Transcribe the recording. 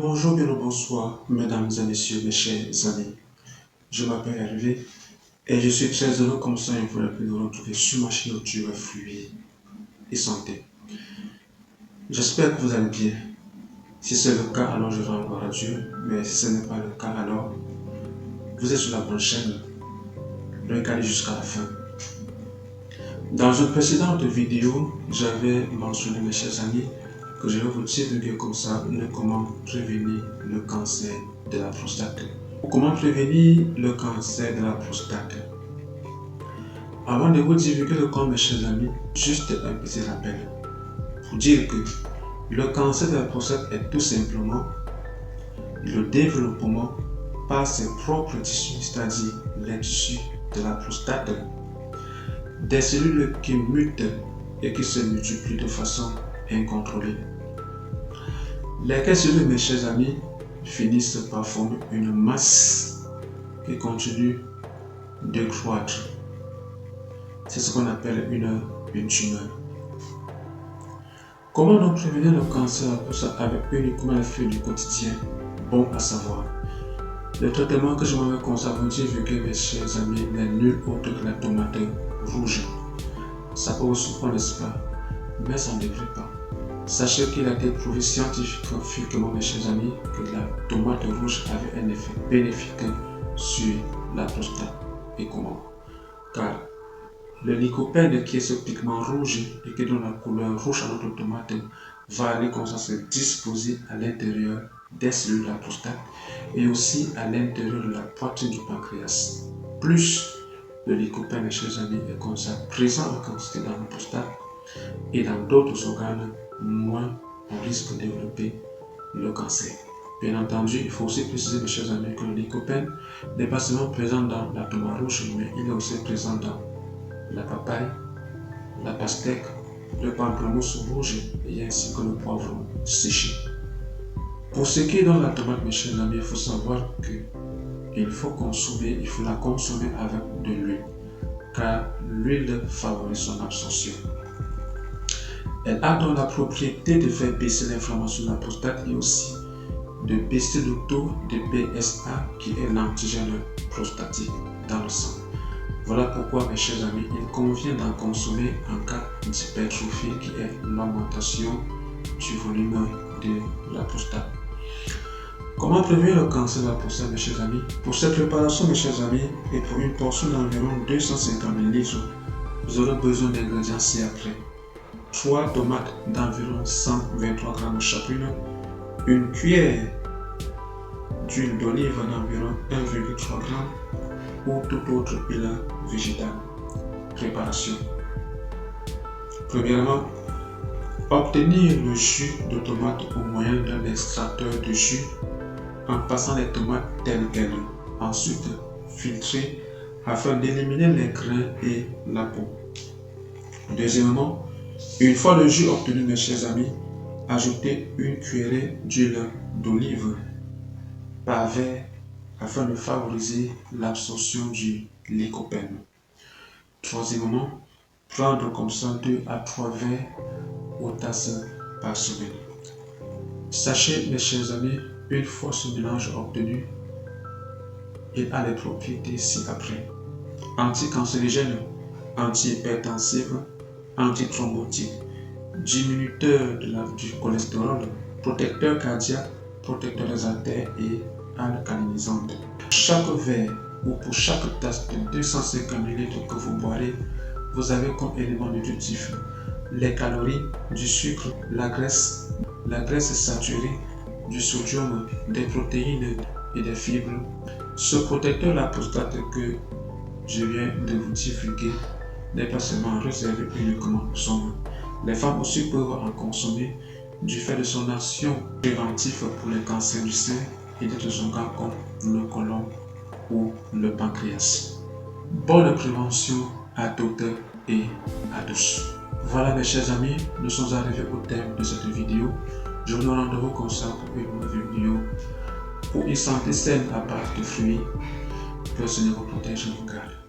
Bonjour, bien le bonsoir, mesdames et messieurs, mes chers amis. Je m'appelle Hervé et je suis très heureux comme ça une fois de plus de vous retrouver sur ma chaîne YouTube Fluide et Santé. J'espère que vous allez bien. Si c'est le cas, alors je rends gloire à Dieu, mais si ce n'est pas le cas, alors vous êtes sur la bonne chaîne. Regardez jusqu'à la fin. Dans une précédente vidéo, j'avais mentionné, mes chers amis, que je vais vous divulguer comme ça comment prévenir le cancer de la prostate. Comment prévenir le cancer de la prostate? Avant de vous divulguer le cas, mes chers amis, juste un petit rappel pour dire que le cancer de la prostate est tout simplement le développement par ses propres tissus, c'est-à-dire les tissus de la prostate, des cellules qui mutent et qui se multiplient de façon incontrôlée. Lesquelles cellules, mes chers amis, finissent par former une masse qui continue de croître. C'est ce qu'on appelle une tumeur. Comment donc prévenir le cancer avec uniquement les fluides du quotidien? Bon à savoir. Le traitement que je m'avais conseillé à vous dire, vu que mes chers amis, n'est nul autre que la tomate rouge. Ça peut vous surprendre, n'est-ce pas? Mais ça ne devrait pas. Sachez qu'il a été prouvé scientifiquement, mes chers amis, que la tomate rouge avait un effet bénéfique sur la prostate. Et comment? Car le lycopène, qui est ce pigment rouge et qui donne la couleur rouge à notre tomate, va aller comme ça se disposer à l'intérieur des cellules de la prostate et aussi à l'intérieur de la poitrine du pancréas. Plus le lycopène, mes chers amis, est comme ça présent en quantité dans la prostate et dans d'autres organes, moins on risque de développer le cancer. Bien entendu, il faut aussi préciser, mes chers amis, que le lycopène n'est pas seulement présent dans la tomate rouge, mais il est aussi présent dans la papaye, la pastèque, le pamplemousse rouge et ainsi que le poivron séché. Pour ce qui est dans la tomate, mes chers amis, il faut savoir qu'il faut la consommer avec de l'huile, car l'huile favorise son absorption. Elle a donc la propriété de faire baisser l'inflammation de la prostate et aussi de baisser le taux de PSA, qui est l'antigène prostatique dans le sang. Voilà pourquoi, mes chers amis, il convient d'en consommer en cas d'hypertrophie, qui est l'augmentation du volume de la prostate. Comment prévenir le cancer de la prostate, mes chers amis? Pour cette préparation, mes chers amis, et pour une portion d'environ 250 ml, vous aurez besoin d'ingrédients ci-après. 3 tomates d'environ 123 g chacune, une cuillère d'huile d'olive d'environ 1,3 g ou toute autre huile végétale. Préparation. Premièrement, obtenir le jus de tomate au moyen d'un extracteur de jus en passant les tomates telles quelles. Ensuite, filtrer afin d'éliminer les grains et la peau. Deuxièmement, une fois le jus obtenu, mes chers amis, ajoutez une cuillerée d'huile d'olive par verre afin de favoriser l'absorption du lycopène. Troisièmement, prendre comme ça 2 à 3 verres aux tasses par semaine. Sachez, mes chers amis, une fois ce mélange obtenu, il a les propriétés ci-après: anticancérigène, antihypertensif, antithrombotique, diminuteur du cholestérol, protecteur cardiaque, protecteur des artères et alcalinisante. Chaque verre ou pour chaque tasse de 250 ml que vous boirez, vous avez comme élément nutritif les calories, du sucre, la graisse saturée, du sodium, des protéines et des fibres. Ce protecteur de la prostate que je viens de vous divulguer n'est pas seulement réservé uniquement aux hommes. Les femmes aussi peuvent en consommer du fait de son action préventive pour les cancers du sein et d'autres organes comme le côlon ou le pancréas. Bonne prévention à toutes et à tous. Voilà, mes chers amis, nous sommes arrivés au terme de cette vidéo. Je vous donne rendez-vous comme ça pour une nouvelle vidéo pour une santé saine à base de fruits. Que le Seigneur vous protège et vous garde.